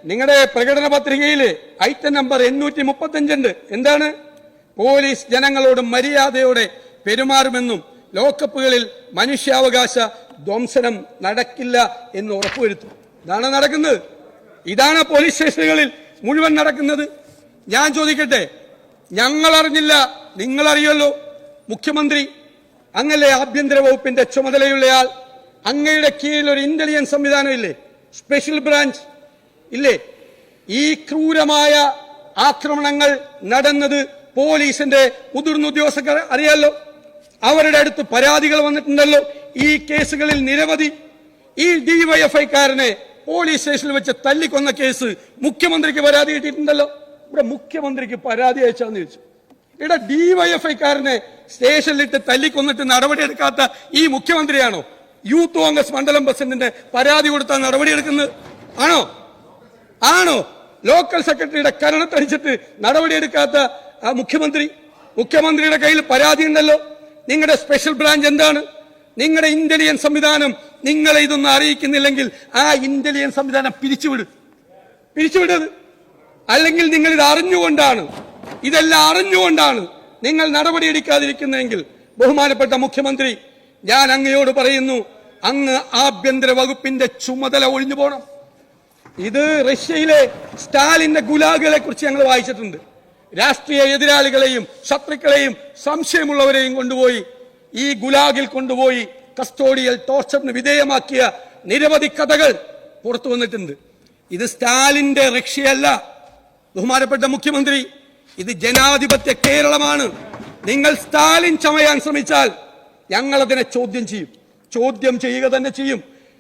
നിങ്ങളുടെ പ്രകടന പത്രികയിൽ ഐറ്റം നമ്പർ 835 ഉണ്ട്. എന്താണ്? പോലീസ് ജനങ്ങളോട് മര്യാദയോടെ പെരുമാറുമെന്നും ലോക്കപ്പുകളിൽ മനുഷ്യാവകാശ ധ്വംസനം നടക്കില്ല എന്ന് ഉറപ്പുവരുത്തും. ഇതാണ് നടക്കുന്നത്. ഇതാണ് പോലീസ് സ്റ്റേഷനുകളിൽ മുഴുവൻ നടക്കുന്നത്. ഞാൻ ചോദിക്കട്ടെ, ഞങ്ങൾ അറിഞ്ഞില്ല, നിങ്ങളറിയല്ലോ. മുഖ്യമന്ത്രി അങ്ങല്ലേ ആഭ്യന്തര വകുപ്പിന്റെ ചുമതലയുള്ളയാൾ. അങ്ങയുടെ കീഴിൽ ഒരു ഇന്റലിജൻസ് സംവിധാനം ഇല്ലേ? സ്പെഷ്യൽ ബ്രാഞ്ച് ഇല്ലേ? ഈ ക്രൂരമായ ആക്രമണങ്ങൾ നടന്നത് പോലീസിന്റെ മുതിർന്ന ഉദ്യോഗസ്ഥർ അറിയാലോ. അവരുടെ അടുത്ത് പരാതികൾ വന്നിട്ടുണ്ടല്ലോ. ഈ കേസുകളിൽ നിരവധി. ഈ ഡിവൈഎഫ്ഐക്കാരനെ പോലീസ് സ്റ്റേഷനിൽ വെച്ച് തല്ലിക്കൊന്ന കേസ് മുഖ്യമന്ത്രിക്ക് പരാതി കിട്ടിയിട്ടുണ്ടല്ലോ. ഇവിടെ മുഖ്യമന്ത്രിക്ക് പരാതി അയച്ചാന്ന് ചോദിച്ചു. ഇവിടെ ഡിവൈഎഫ്ഐക്കാരനെ സ്റ്റേഷനിലിട്ട് തല്ലിക്കൊന്നിട്ട് നടപടിയെടുക്കാത്ത ഈ മുഖ്യമന്ത്രിയാണോ യൂത്ത് കോൺഗ്രസ് മണ്ഡലം പ്രസിഡന്റിന്റെ പരാതി കൊടുത്താൽ നടപടിയെടുക്കുന്നത്? ആണോ ലോക്കൽ സെക്രട്ടറിയുടെ കരണത്തടിച്ചിട്ട് നടപടിയെടുക്കാത്ത മുഖ്യമന്ത്രിയുടെ കയ്യിൽ പരാതി ഉണ്ടല്ലോ. നിങ്ങളുടെ സ്പെഷ്യൽ ബ്രാഞ്ച് എന്താണ്? നിങ്ങളുടെ ഇന്റലിജൻസ് സംവിധാനം നിങ്ങളെ ഇതൊന്നും അറിയിക്കുന്നില്ലെങ്കിൽ ആ ഇന്റലിജൻസ് സംവിധാനം പിരിച്ചുവിടത്. അല്ലെങ്കിൽ നിങ്ങൾ ഇതെല്ലാം അറിഞ്ഞുകൊണ്ടാണ് നിങ്ങൾ നടപടിയെടുക്കാതിരിക്കുന്നതെങ്കിൽ, ബഹുമാനപ്പെട്ട മുഖ്യമന്ത്രി, ഞാൻ അങ്ങയോട് പറയുന്നു, അങ്ങ് ആഭ്യന്തര വകുപ്പിന്റെ ചുമതല ഒഴിഞ്ഞു പോകണം. ഇത് റഷ്യയിലെ സ്റ്റാലിന്റെ ഗുലാഗുകളെ കുറിച്ച് ഞങ്ങൾ വായിച്ചിട്ടുണ്ട്. രാഷ്ട്രീയ എതിരാളികളെയും ശത്രുക്കളെയും സംശയമുള്ളവരെയും കൊണ്ടുപോയി ഈ ഗുലാഗിൽ കൊണ്ടുപോയി കസ്റ്റോഡിയൽ ടോർച്ചറിന് വിധേയമാക്കിയ നിരവധി കഥകൾ പുറത്തു വന്നിട്ടുണ്ട്. ഇത് സ്റ്റാലിന്റെ റഷ്യയല്ല ബഹുമാനപ്പെട്ട മുഖ്യമന്ത്രി, ഇത് ജനാധിപത്യ കേരളമാണ്. നിങ്ങൾ സ്റ്റാലിൻ ചമയാൻ ശ്രമിച്ചാൽ ഞങ്ങൾ അതിനെ ചോദ്യം ചെയ്യുക തന്നെ ചെയ്യും.